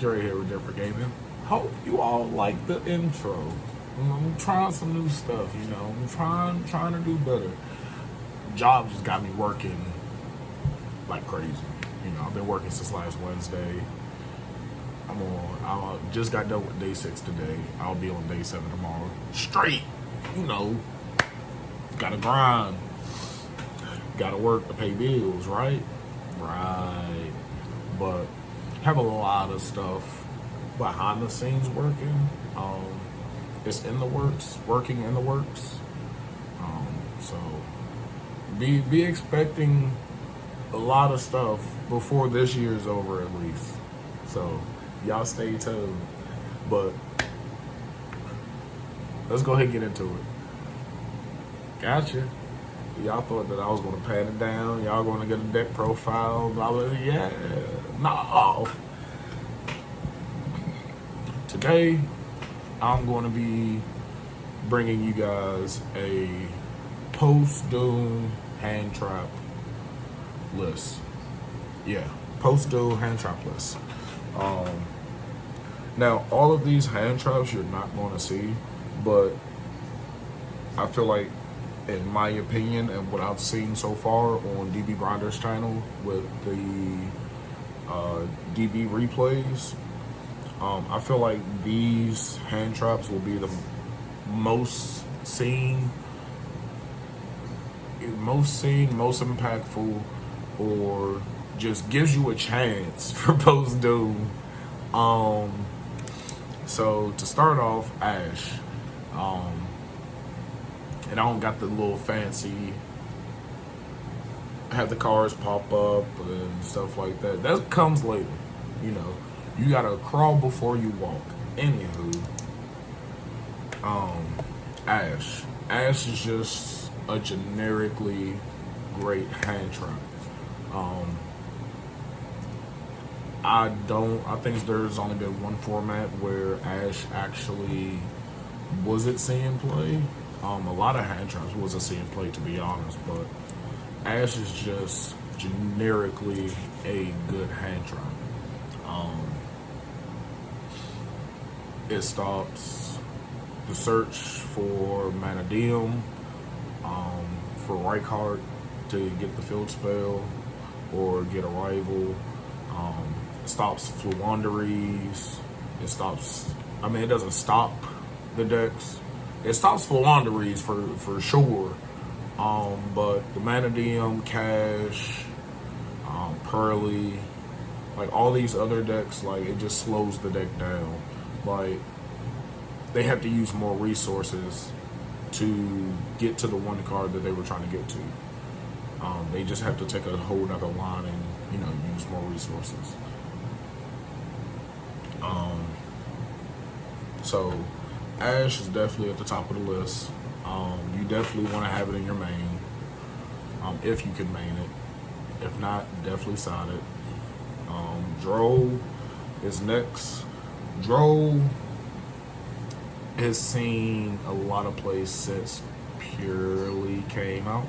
Dre here with Different Gaming. Hope you all like the intro. I'm trying some new stuff, I'm trying to do better. Job just got me working like crazy. I've been working since last Wednesday. I just got done with day 6 today. I'll be on day 7 tomorrow. Straight, gotta grind. Gotta work to pay bills, right? Right. But have a lot of stuff behind the scenes working. It's in the works, working in the works. So be expecting a lot of stuff before this year's over at least. So y'all stay tuned. But let's go ahead and get into it. Gotcha. Y'all thought that I was going to pat it down. Y'all going to get a deck profile. Blah, blah, yeah. No. Today, I'm going to be bringing you guys a post-Dune Handtrap list. Yeah, post-Dune Handtrap list. Now, all of these hand traps you're not going to see, but I feel like, in my opinion, and what I've seen so far on DB Grinder's channel with the DB replays, I feel like these hand traps will be the most seen, most impactful, or just gives you a chance for post Doom. So to start off, Ash. And I don't got the little fancy, have the cars pop up and stuff like that. That comes later, You gotta crawl before you walk. Anywho, Ash. Ash is just a generically great hand trap. I think there's only been one format where Ash actually wasn't seeing play. A lot of hand traps wasn't seeing play, to be honest, but Ash is just generically a good hand trap. It stops the search for Manadium, for Reichhardt to get the field spell or get a rival. It stops Fluanderies. It doesn't stop the decks. It stops Fluanderies for sure. But the Manadium, Cash, Pearly, like all these other decks, like it just slows the deck down. Like they have to use more resources to get to the one card that they were trying to get to. They just have to take a whole nother line and use more resources. So Ash is definitely at the top of the list. You definitely want to have it in your main, if you can main it. If not, definitely side it. Dro is next. Dro has seen a lot of plays since Purely came out.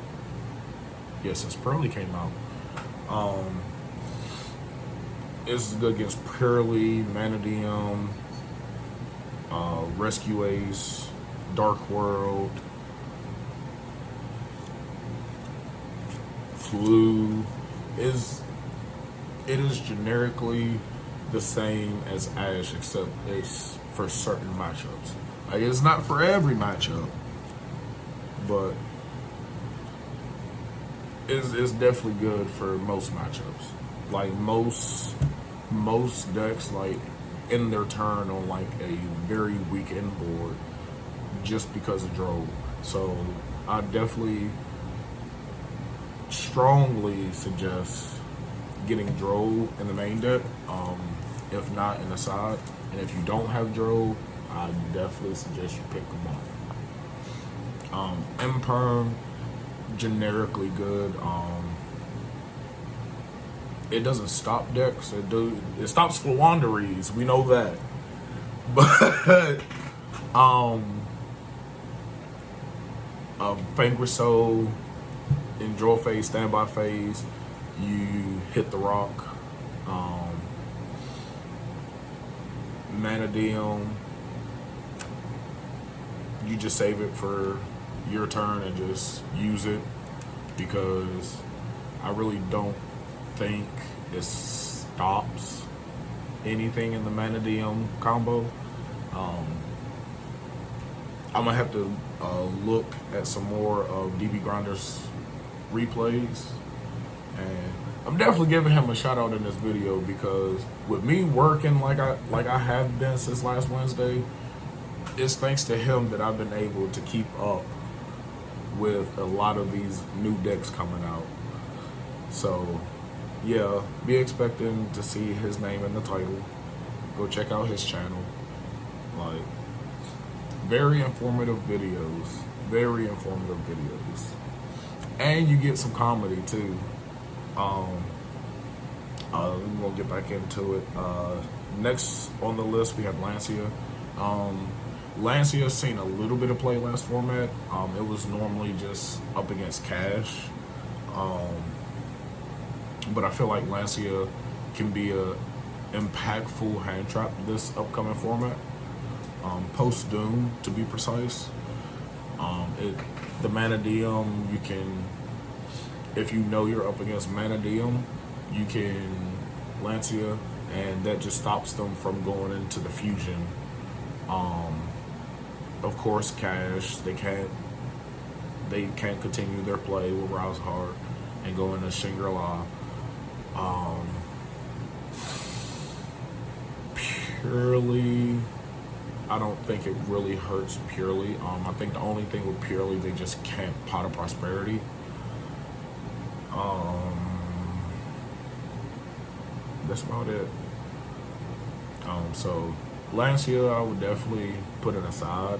Yes, since Purely came out. It's good against Purely, Manadium, Rescue Ace, Dark World, Flu. It is generically the same as Ash, except it's for certain matchups. Like it's not for every matchup, but it's definitely good for most matchups. Like most decks, like in their turn on like a very weak end board, just because of Dro. So I definitely strongly suggest getting Dro in the main deck, if not in the side. And if you don't have Dro, I definitely suggest you pick them up. Imperm, generically good. It doesn't stop decks. It stops Fluanderies. We know that. But Fangrisol in draw phase, standby phase, you hit the rock. Manadium, you just save it for your turn and just use it, because I really don't think it stops anything in the Manadium combo. I'm gonna have to look at some more of DB Grinder's replays, and I'm definitely giving him a shout out in this video, because with me working like I have been since last Wednesday, it's thanks to him that I've been able to keep up with a lot of these new decks coming out. So yeah, be expecting to see his name in the title. Go check out his channel. Like, very informative videos. Very informative videos. And you get some comedy too. We're gonna get back into it. Next on the list we have Lancia. Lancia's seen a little bit of play last format. It was normally just up against Cash. But I feel like Lancia can be a impactful hand trap this upcoming format. Post Dune, to be precise. The Manadium, you can, if you know you're up against Manadium, you can Lancia, and that just stops them from going into the fusion. Of course, Cash, they can't continue their play with Rouse Hard and go into Shangri-La. Purely, I don't think it really hurts Purely. I think the only thing with Purely, they just can't Pot of Prosperity. That's about it. So Lancia, I would definitely put it aside.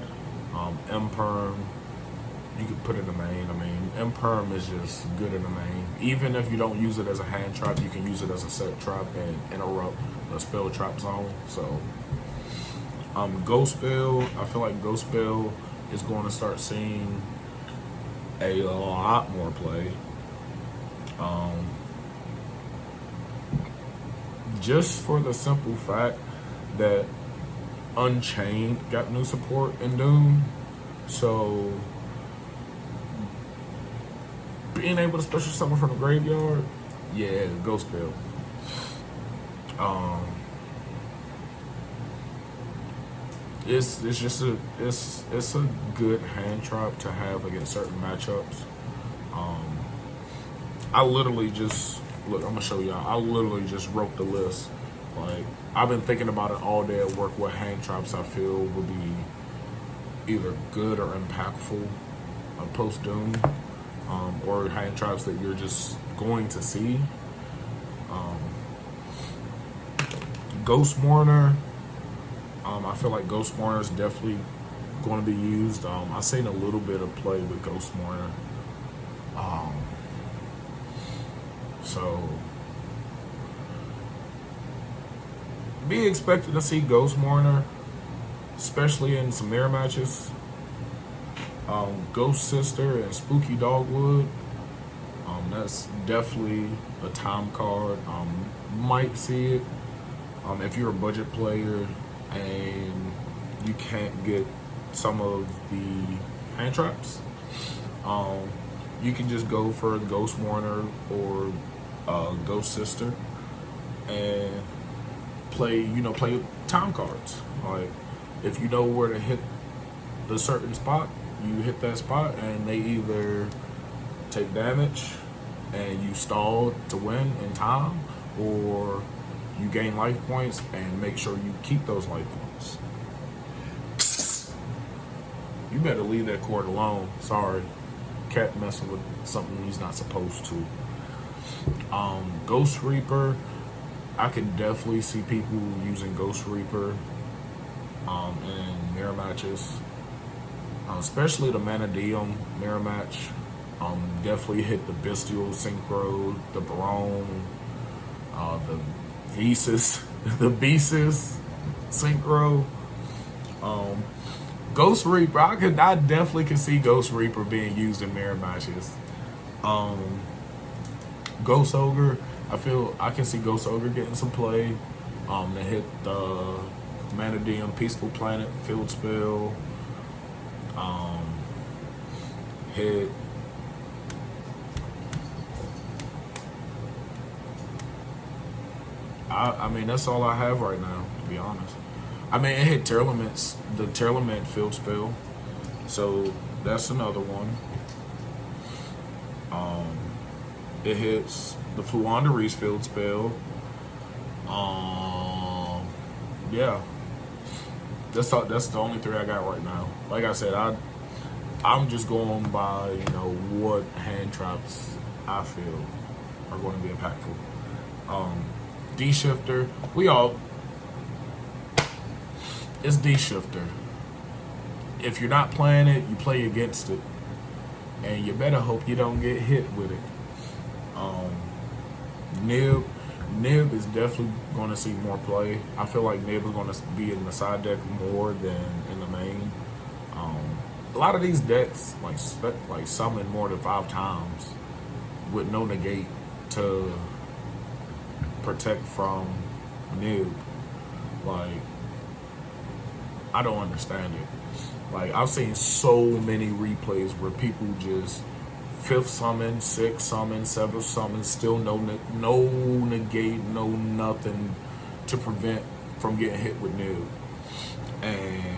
M-Perm, you could put in the main. I mean, M-Perm is just good in the main. Even if you don't use it as a hand trap, you can use it as a set trap and interrupt the spell trap zone. So, Ghost Spell, I feel like Ghost Spell is going to start seeing a lot more play. Just for the simple fact that Unchained got new support in Dune. So being able to special summon from the graveyard, yeah, Ghost Spell. It's just a good hand trap to have against certain matchups. I literally just look. I'm gonna show y'all. I literally just wrote the list. Like, I've been thinking about it all day at work. What hand traps I feel would be either good or impactful post Doom, or hand traps that you're just going to see. Ghost Mourner. I feel like Ghost Mourner is definitely going to be used. I've seen a little bit of play with Ghost Mourner. So be expected to see Ghost Mourner, especially in some mirror matches. Ghost Sister and Spooky Dogwood. That's definitely a time card. Might see it. If you're a budget player and you can't get some of the hand traps, you can just go for Ghost Mourner or Ghost Sister and play time cards. Like, if you know where to hit the certain spot, you hit that spot, and they either take damage and you stall to win in time, or you gain life points and make sure you keep those life points. You better leave that cord alone. Sorry. Cat messing with something he's not supposed to. Ghost Reaper, I could definitely see people using Ghost Reaper in mirror matches, especially the Manadium mirror match. Definitely hit the Bestial Synchro, the Barone, the Thesis, the Besis Synchro. Ghost Reaper, I definitely could see Ghost Reaper being used in mirror matches. Ghost Ogre, I can see Ghost Ogre getting some play. To hit the Mana Diem, Peaceful Planet, Field Spell, hit. I mean, that's all I have right now, to be honest. I mean, it hit Tearlaments, the Tearlament Field Spell. So that's another one. It hits the Fluanderee's Field Spell. Yeah. That's the only three I got right now. Like I said, I'm just going by, what hand traps I feel are going to be impactful. D-Shifter, it's D-Shifter. If you're not playing it, you play against it. And you better hope you don't get hit with it. Nib is definitely going to see more play. I feel like Nib is going to be in the side deck more than in the main. A lot of these decks like summon more than 5 times with no negate to protect from Nib. Like, I don't understand it. Like, I've seen so many replays where people just 5th summon, 6th summon, 7th summon, still no negate, no nothing to prevent from getting hit with Nib. And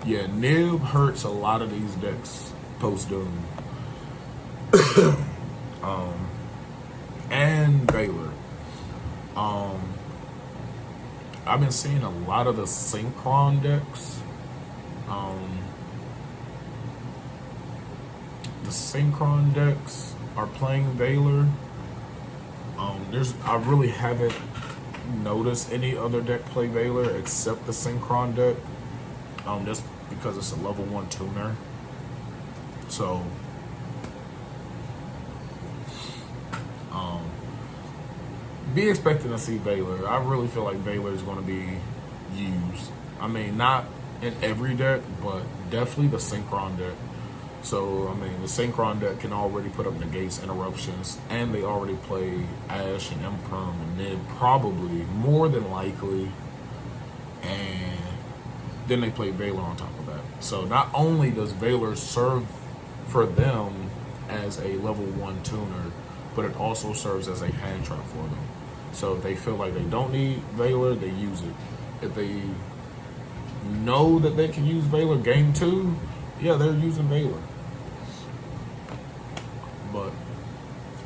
yeah, Nib hurts a lot of these decks post Dune. And Baylor. I've been seeing a lot of the Synchron decks. The Synchron decks are playing Valor. I really haven't noticed any other deck play Valor except the Synchron deck. Just because it's a level 1 tuner. So be expecting to see Valor. I really feel like Valor is going to be used. I mean, not in every deck, but definitely the Synchron deck. So, I mean, the Synchron deck can already put up negates, interruptions, and they already play Ash and Imperm and Nib, probably, more than likely. And then they play Valor on top of that. So, not only does Valor serve for them as a level 1 tuner, but it also serves as a hand trap for them. So, if they feel like they don't need Valor, they use it. If they know that they can use Valor game 2, yeah, they're using Valor. But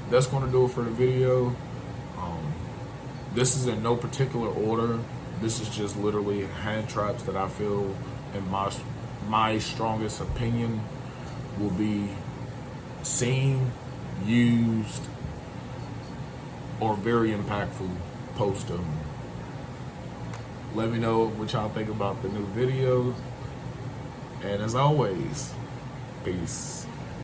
that's going to do it for the video. This is in no particular order. This is just literally hand traps that I feel, in my strongest opinion, will be seen, used, or very impactful post them. Let me know what y'all think about the new video. And as always, peace.